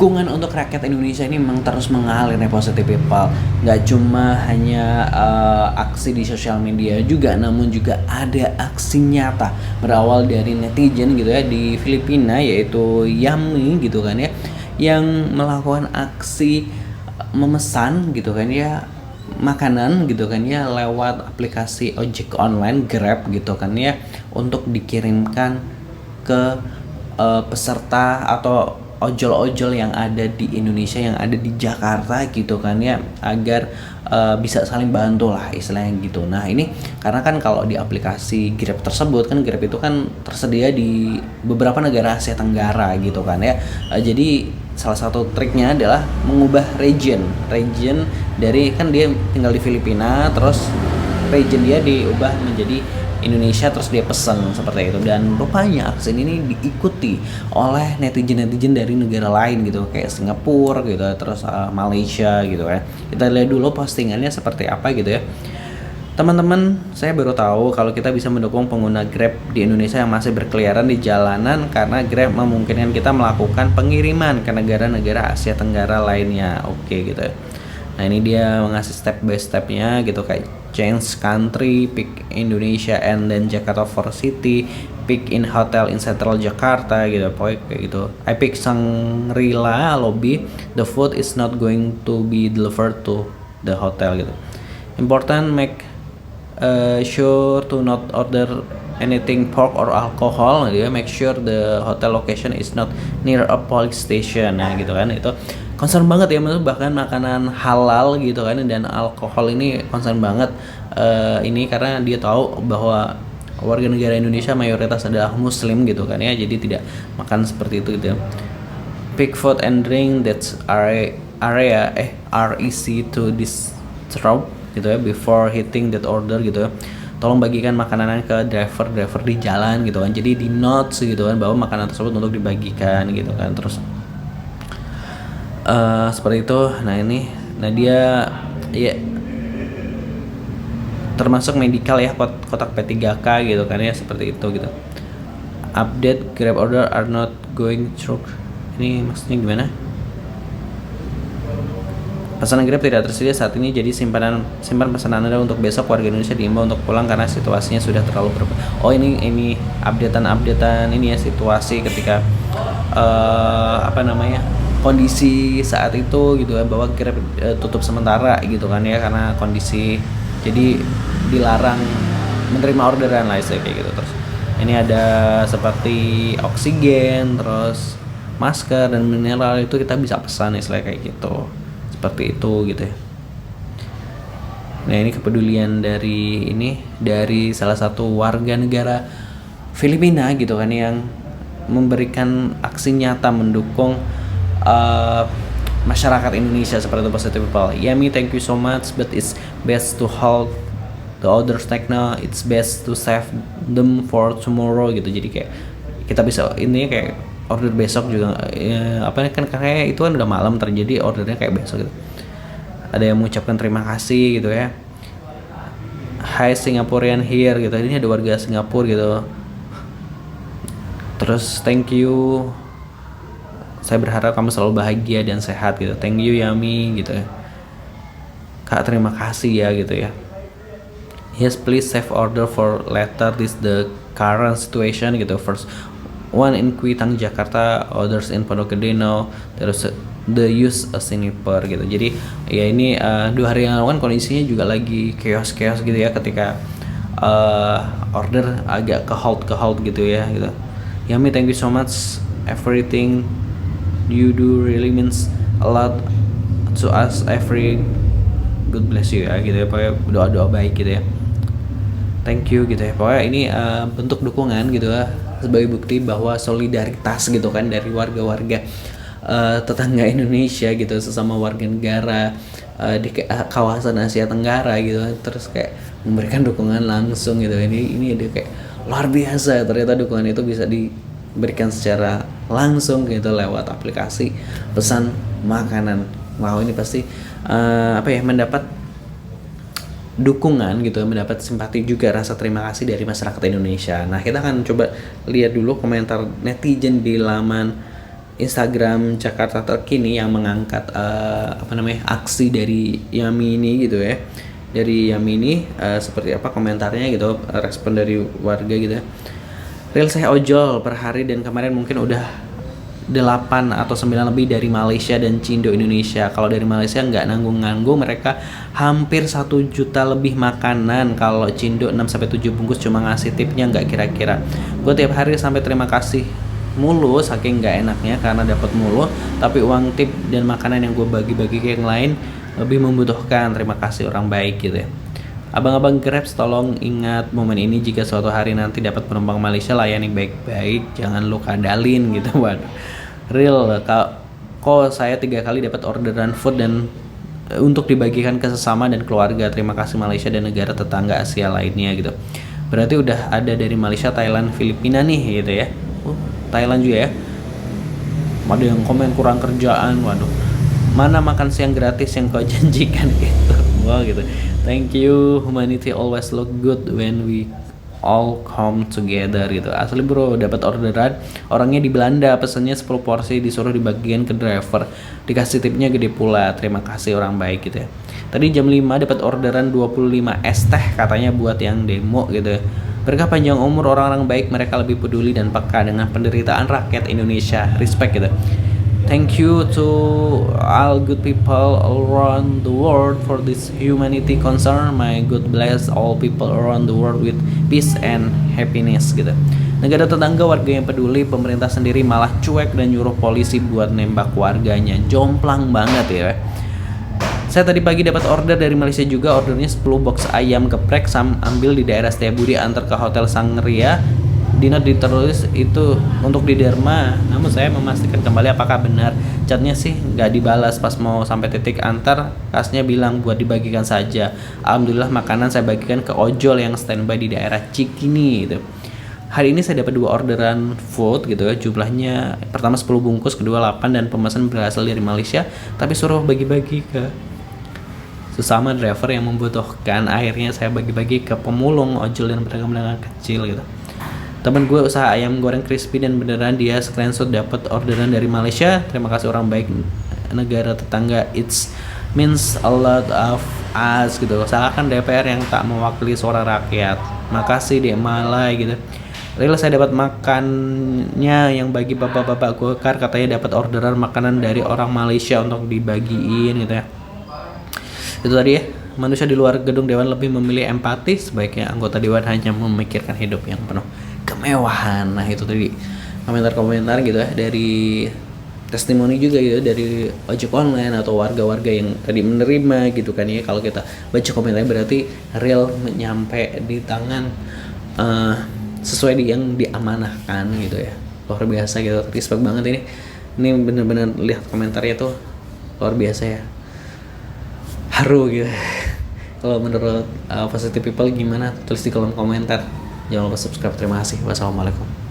dukungan untuk rakyat Indonesia ini memang terus mengalir nih positive people. Nggak cuma hanya aksi di sosial media juga, namun juga ada aksi nyata berawal dari netizen gitu ya di Filipina, yaitu Yami gitu kan ya, yang melakukan aksi memesan gitu kan ya makanan gitu kan ya lewat aplikasi ojek online Grab gitu kan ya, untuk dikirimkan ke peserta atau ojol-ojol yang ada di Indonesia, yang ada di Jakarta gitu kan ya, agar bisa saling bantu lah istilahnya gitu. Nah ini karena kan kalau di aplikasi Grab tersebut kan, Grab itu kan tersedia di beberapa negara Asia Tenggara gitu kan ya. Jadi salah satu triknya adalah mengubah region dari, kan dia tinggal di Filipina, terus region dia diubah menjadi Indonesia, terus dia pesen seperti itu. Dan rupanya aksi ini diikuti oleh netizen dari negara lain gitu, kayak Singapura gitu, terus Malaysia gitu kan. Kita lihat dulu postingannya seperti apa gitu ya. Teman-teman, saya baru tahu kalau kita bisa mendukung pengguna Grab di Indonesia yang masih berkeliaran di jalanan, karena Grab memungkinkan kita melakukan pengiriman ke negara-negara Asia Tenggara lainnya. Oke gitu ya. Nah ini dia mengasih step by stepnya gitu, kayak change country, pick Indonesia and then Jakarta for city, pick in hotel in central Jakarta gitu, pokoknya kayak gitu. I pick Shangri-La lobby, the food is not going to be delivered to the hotel gitu. Important, make sure to not order anything pork or alcohol gitu ya. Make sure the hotel location is not near a police station. Nah gitu kan, itu concern banget ya, bahkan makanan halal gitu kan dan alkohol ini concern banget ini, karena dia tahu bahwa warga negara Indonesia mayoritas adalah muslim gitu kan ya, jadi tidak makan seperti itu gitu ya. Pick food and drink that's are easy to distribute gitu ya before hitting that order gitu ya. Tolong bagikan makanan ke driver di jalan gitu kan, jadi di notes gitu kan bahwa makanan tersebut untuk dibagikan gitu kan. Terus seperti itu. Nah dia ya termasuk medical ya, kotak P3K gitu kan ya, seperti itu gitu. Update, Grab order are not going through. Ini maksudnya gimana? Pesanan Grab tidak tersedia saat ini, jadi simpan pesanan Anda untuk besok. Warga Indonesia diimbau untuk pulang karena situasinya sudah terlalu berbahaya. Oh ini updatean ini ya, situasi ketika kondisi saat itu gitu ya, bahwa Grab tutup sementara gitu kan ya, karena kondisi jadi dilarang menerima orderan lah kayak gitu. Terus ini ada seperti oksigen, terus masker dan mineral, itu kita bisa pesan istilahnya kayak gitu, seperti itu gitu ya. Nah ini kepedulian dari salah satu warga negara Filipina gitu kan, yang memberikan aksi nyata mendukung masyarakat Indonesia seperti itu, positive people. Yami, thank you so much, but it's best to hold the orders right now, it's best to save them for tomorrow gitu. Jadi kayak kita bisa ini kayak order besok juga kan kayak itu kan udah malam terjadi, ordernya kayak besok gitu. Ada yang mengucapkan terima kasih gitu ya. Hi Singaporean here gitu, ini ada warga Singapura gitu. Terus thank you, saya berharap kamu selalu bahagia dan sehat gitu. Thank you Yami gitu ya. Kak terima kasih ya gitu ya. Yes, please save order for later, this the current situation gitu. First one in Kuitang Jakarta, others in Pondok Gede now. Terus the use a sniper gitu. Jadi ya ini 2 hari yang lalu kan kondisinya juga lagi chaos gitu ya, ketika order agak ke hold gitu ya gitu. Yami, thank you so much, everything you do really means a lot to us, every God bless you ya gitu ya, pokoknya doa baik gitu ya. Thank you gitu ya, pokoknya ini bentuk dukungan gitu ya, sebagai bukti bahwa solidaritas gitu kan dari warga-warga tetangga Indonesia gitu, sesama warga negara di kawasan Asia Tenggara gitu, terus kayak memberikan dukungan langsung gitu. Ini ada kayak luar biasa, ternyata dukungan itu bisa diberikan secara langsung gitu lewat aplikasi pesan makanan. Wow, ini pasti mendapat dukungan gitu, mendapat simpati juga, rasa terima kasih dari masyarakat Indonesia. Nah kita akan coba lihat dulu komentar netizen di laman Instagram Jakarta Terkini yang mengangkat aksi dari Yami ini gitu ya. Dari Yami ini seperti apa komentarnya gitu, respon dari warga gitu ya. Real saya ojol per hari dan kemarin mungkin udah 8 atau 9 lebih dari Malaysia dan Cindo Indonesia. Kalau dari Malaysia nggak nanggung-nanggung, mereka hampir 1 juta lebih makanan. Kalau Cindo 6-7 bungkus cuma ngasih tipnya nggak kira-kira. Gue tiap hari sampai terima kasih mulu saking nggak enaknya karena dapat mulu, tapi uang tip dan makanan yang gue bagi-bagi ke yang lain lebih membutuhkan. Terima kasih orang baik gitu ya. Abang-abang Grab tolong ingat momen ini, jika suatu hari nanti dapat penumpang Malaysia layani baik-baik, jangan lu kadalin gitu. Waduh, real kok saya 3 kali dapat orderan food dan untuk dibagikan ke sesama dan keluarga. Terima kasih Malaysia dan negara tetangga Asia lainnya gitu. Berarti udah ada dari Malaysia, Thailand, Filipina nih gitu ya. Thailand juga ya. Ada yang komen kurang kerjaan, waduh. Mana makan siang gratis yang kau janjikan gitu. Wah gitu. Thank you, humanity always look good when we all come together gitu. Asli bro, dapat orderan, orangnya di Belanda, pesannya 10 porsi, disuruh dibagikan ke driver, dikasih tipnya gede pula. Terima kasih orang baik gitu ya. Tadi jam 5 dapat orderan 25 es teh katanya buat yang demo gitu. Berkah panjang umur orang-orang baik, mereka lebih peduli dan peka dengan penderitaan rakyat Indonesia. Respect gitu. Thank you to all good people around the world for this humanity concern. My God bless all people around the world with peace and happiness gitu. Negara tetangga warga yang peduli, pemerintah sendiri malah cuek dan nyuruh polisi buat nembak warganya. Jomplang banget ya. Saya tadi pagi dapat order dari Malaysia juga, ordernya 10 box ayam geprek ambil di daerah Setiabudi, antar ke Hotel Sangria. Di note ditulis itu untuk di Derma, namun saya memastikan kembali apakah benar. Chatnya sih nggak dibalas, pas mau sampai titik antar kasnya bilang buat dibagikan saja. Alhamdulillah makanan saya bagikan ke ojol yang standby di daerah Cikini gitu. Hari ini saya dapat 2 orderan food gitu ya, jumlahnya pertama 10 bungkus, kedua 8, dan pemesan berasal dari Malaysia tapi suruh bagi-bagi ke sesama driver yang membutuhkan. Akhirnya saya bagi-bagi ke pemulung, ojol, dan pedagang-pedagang kecil gitu. Temen gue usaha ayam goreng crispy dan beneran dia screenshot dapat orderan dari Malaysia. Terima kasih orang baik negara tetangga. It means a lot of us gitu. Salahkan DPR yang tak mewakili suara rakyat. Makasih Dek Malai gitu. Real saya dapat makannya yang bagi bapak-bapak Golkar, katanya dapat orderan makanan dari orang Malaysia untuk dibagiin gitu ya. Itu tadi ya. Manusia di luar gedung dewan lebih memilih empati, sebaiknya anggota dewan hanya memikirkan hidup yang penuh kemewahan. Nah itu tadi komentar-komentar gitu ya, dari testimoni juga gitu dari ojek online atau warga-warga yang tadi menerima gitu kan ya. Kalau kita baca komentarnya berarti real nyampe di tangan sesuai yang diamanahkan gitu ya. Luar biasa gitu, respect banget ini bener-bener lihat komentarnya tuh luar biasa ya, haru gitu. Kalau menurut positive people gimana, tulis di kolom komentar. Jangan lupa subscribe. Terima kasih. Wassalamualaikum.